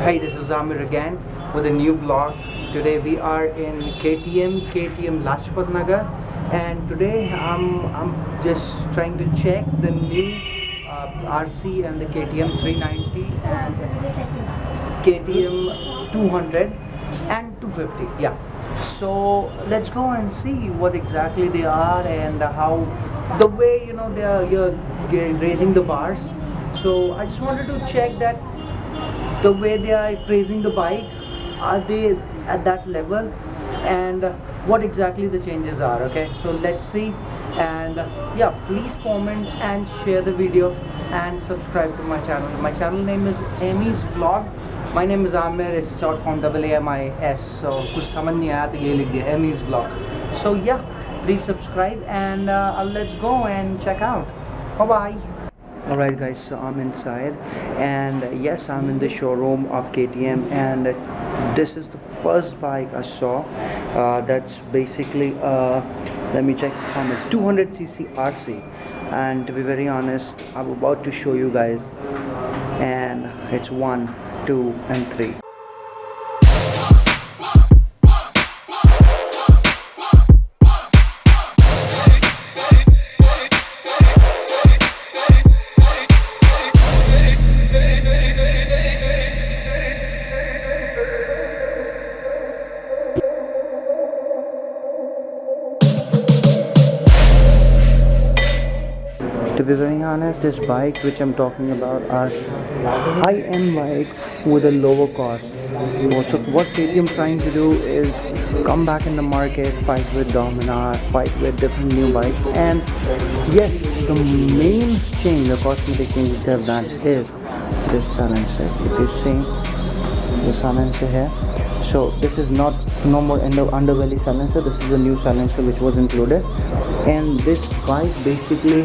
Hey, this is Amir again with a new vlog. Today we are in KTM LAJPAT Nagar, and today I'm just trying to check the new RC and the KTM 390 and KTM 200 and 250. Yeah. So let's go and see what exactly they are and how the way they are raising the bars. So I just wanted to check that the way they are praising the bike, are they at that level, and what exactly the changes are. Okay, so let's see. And yeah, please comment and share the video and subscribe to my channel name is Amy's Vlog. My name is Amir, it's short form AAMIS, so kuch samajh nahi aaya to ye likh diya Amy's Vlog. So yeah, please subscribe and let's go and check out. Bye bye. Alright guys, so I'm inside, and yes, I'm in the showroom of KTM, and this is the first bike I saw. That's basically let me check how much, 200cc RC, and to be very honest, I'm about to show you guys, and it's 1, 2 and 3. To be very honest, these bikes which I'm talking about are high-end bikes with a lower cost. So what KTM trying to do is come back in the market, fight with Dominar, fight with different new bikes. And yes, the main change, the cosmetic change which they have done is this silencer. If you see the silencer here, so this is no more underbelly silencer. This is a new silencer which was included, and this bike basically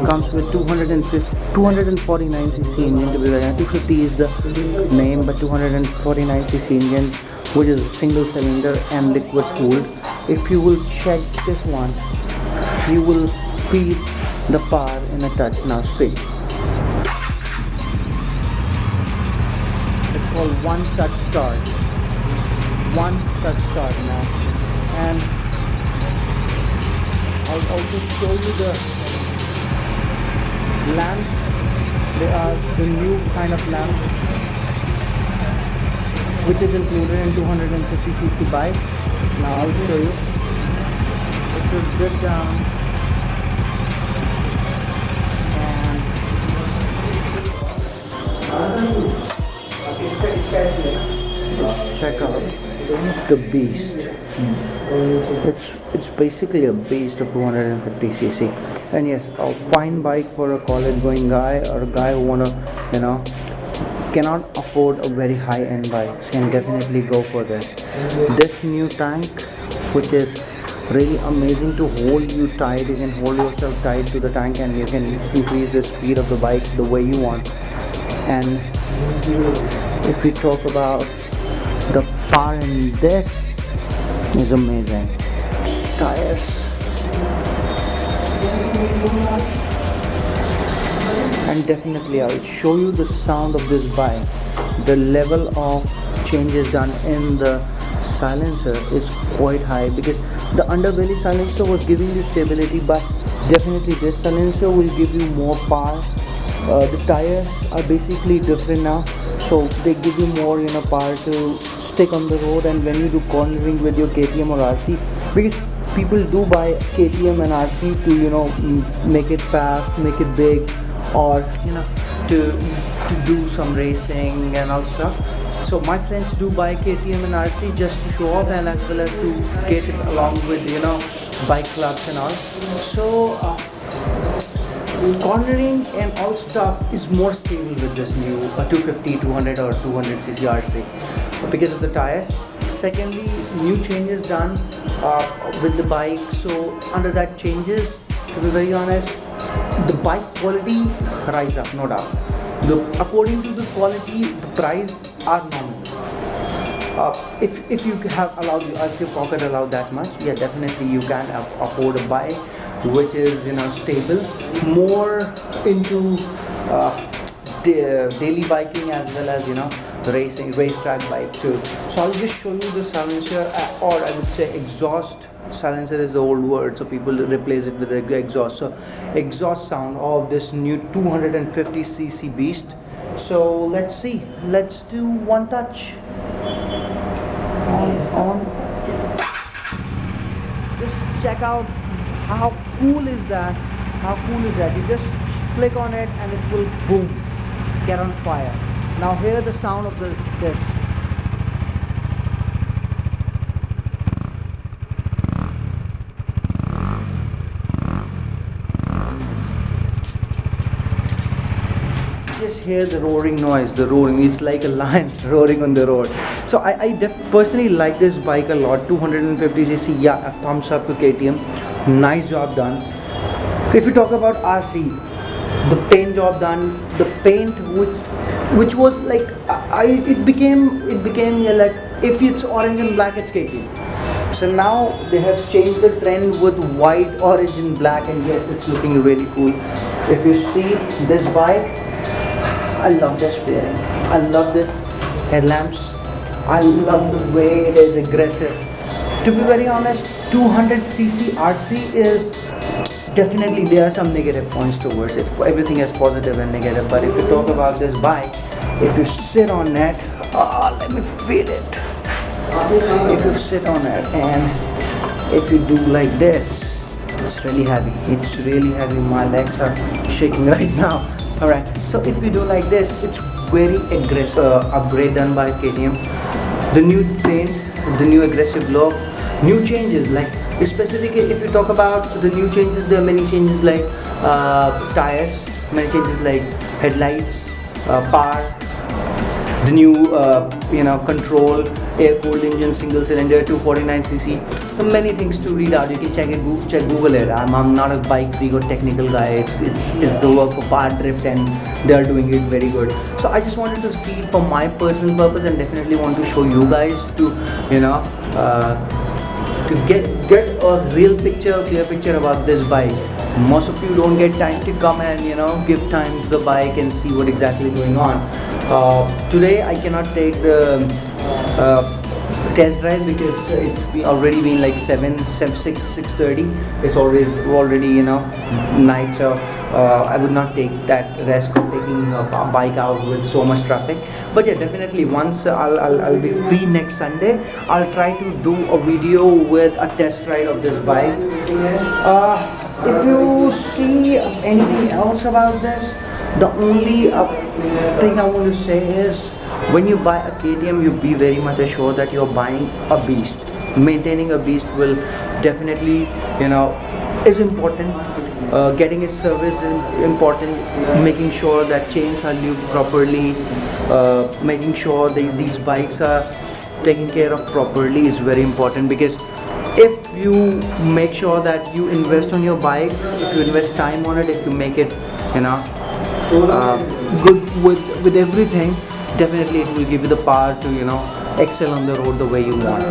comes with 249cc engine. To be very honest, 250 is the name, but 249cc engine, which is single cylinder and liquid cooled. If you will check this one, you will feel the power in a touch. Now see, it's called one touch start. One touch start now, and I'll also show you the lamps. They are the new kind of lamp which is included in 250cc bike. Now I'll show you. It will get down and check out the beast. It's basically a beast of 250cc, and yes, a fine bike for a college going guy or a guy who cannot afford a very high-end bike, can definitely go for this. This new tank, which is really amazing to hold you tight. You can hold yourself tight to the tank, and you can increase the speed of the bike the way you want. And if we talk about the power in this, is amazing. Tires, and definitely I'll show you the sound of this bike. The level of changes done in the silencer is quite high, because the underbelly silencer was giving you stability, but definitely this silencer will give you more power. The tires are basically different now, so they give you more power to stick on the road. And when you do cornering with your KTM or RC, because people do buy KTM and RC to make it fast, make it big, or to do some racing and all stuff. So my friends do buy KTM and RC just to show off, and as well as to get it along with bike clubs and all. So cornering and all stuff is more stable with this new 250, 200 or 200cc RC because of the tires. Secondly, new changes done with the bike. So under that changes, to be very honest, the bike quality rise up, no doubt. According to the quality, the price are normal. If you have allowed, if your pocket allowed that much, yeah, definitely you can afford a bike which is stable, more into daily biking as well as racing racetrack bike too. So I'll just show you the silencer, or I would say exhaust. Silencer is the old word, so people replace it with the exhaust. So exhaust sound of this new 250cc beast. So let's see, let's do one touch. On. Just check out how cool is that. How cool is that? You just click on it and it will boom, get on fire. Now hear the sound of this. Just hear the roaring noise, the roaring. It's like a lion roaring on the road. So I personally like this bike a lot. 250cc, yeah, a thumbs up to KTM. Nice job done. If you talk about RC, the paint job done, the paint which was like it became like, if it's orange and black, it's KTM. So now they have changed the trend with white, orange and black, and yes, it's looking really cool. If you see this bike, I love this steering, I love this headlamps, I love the way it is aggressive. To be very honest, 200cc RC is definitely, there are some negative points towards it. Everything is positive and negative, but if you talk about this bike, if you sit on it, let me feel it. If you sit on it and if you do like this, it's really heavy. It's really heavy. My legs are shaking right now. Alright, so if you do like this, it's very aggressive upgrade done by KTM. The new paint, the new aggressive look, new changes, like specifically if you talk about the new changes, there are many changes like tires, many changes like headlights, power, the new control, air-cooled engine, single cylinder, 249cc. So many things to read out. You can check Google it. I'm not a bike freak or technical guy. It's the work of Bar Drift, and they are doing it very good. So I just wanted to see for my personal purpose, and definitely want to show you guys to to get a real picture, clear picture about this bike. Most of you don't get time to come and give time to the bike and see what exactly going on. Today I cannot take the test drive because it's already been like 6:30. It's already night, so I would not take that risk of taking a bike out with so much traffic. But yeah, definitely once I'll be free next Sunday, I'll try to do a video with a test ride of this bike. If you see anything else about this, the only thing I want to say is, when you buy a KTM, you be very much assured that you're buying a beast. Maintaining a beast will definitely, is important. Getting its service is important. Making sure that chains are lubed properly. Making sure that these bikes are taken care of properly is very important, because if you make sure that you invest on your bike, if you invest time on it, if you make it, good with everything, definitely it will give you the power to excel on the road the way you want.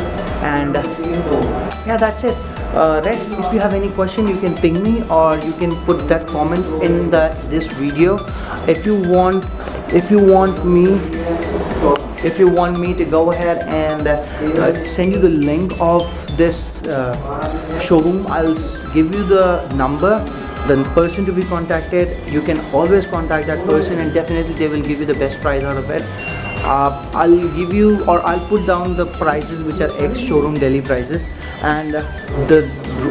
And yeah, that's it. Rest, if you have any question, you can ping me, or you can put that comment in this video. If you want me to go ahead and send you the link of this showroom, I'll give you the number, the person to be contacted. You can always contact that person, and definitely they will give you the best price out of it. I'll give you, or I'll put down the prices which are ex-showroom Delhi prices, and the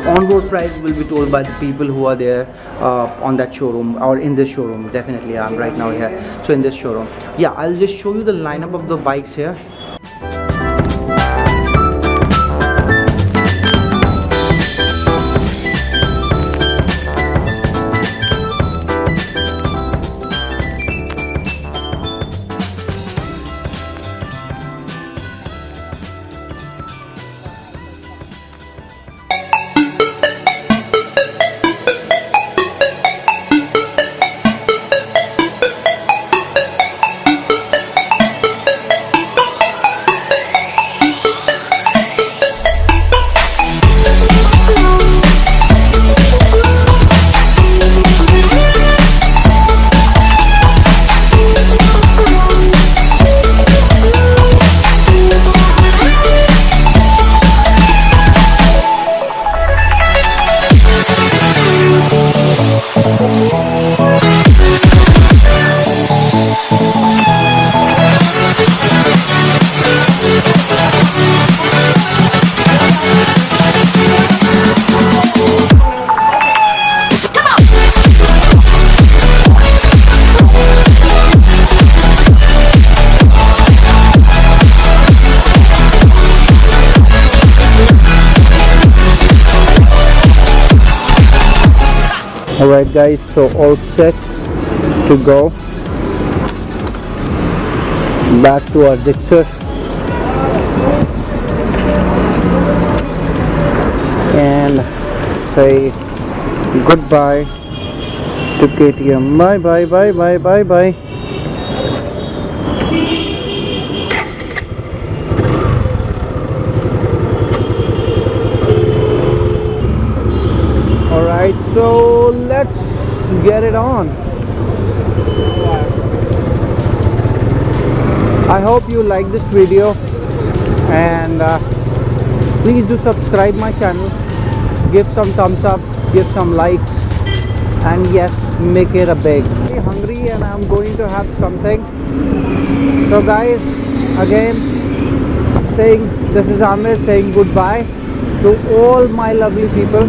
on-road price will be told by the people who are there on that showroom, or in this showroom. Definitely, I'm right now here, so in this showroom. Yeah, I'll just show you the lineup of the bikes here. Alright guys, so all set to go back to our Dixer and say goodbye to KTM. Bye bye bye bye bye bye. Alright, so let's get it on. I hope you like this video, and please do subscribe my channel, give some thumbs up, give some likes, and yes, make it a big. I'm very hungry and I'm going to have something. So guys, again saying, this is Amir saying goodbye to all my lovely people,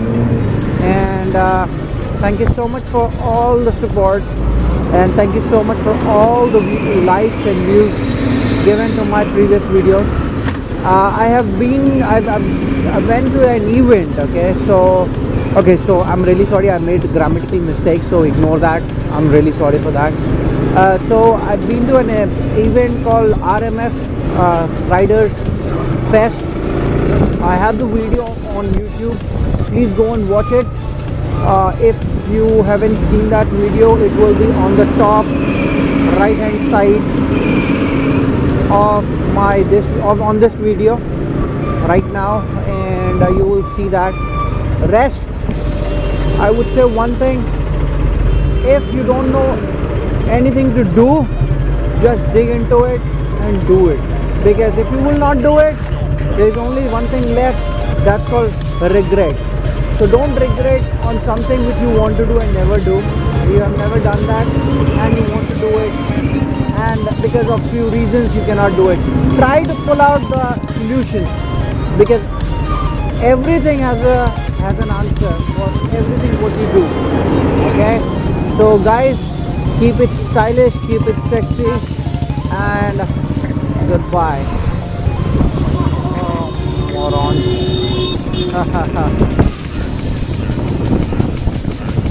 and thank you so much for all the support, and thank you so much for all the likes and views given to my previous videos. I went to an event, so I'm really sorry, I made grammatical mistakes, so ignore that. I'm really sorry for that. So I've been to an event called RMF Riders Fest. I have the video on YouTube, please go and watch it. If you haven't seen that video, it will be on the top right hand side of on this video right now, and you will see that. Rest, I would say one thing: if you don't know anything to do, just dig into it and do it, because if you will not do it, there is only one thing left, that's called regret. So don't regret on something which you want to do and never do. You have never done that and you want to do it, and because of few reasons you cannot do it. Try to pull out the solution, because everything has an answer for everything what you do. Okay, so guys, keep it stylish, keep it sexy, and goodbye. Oh, morons.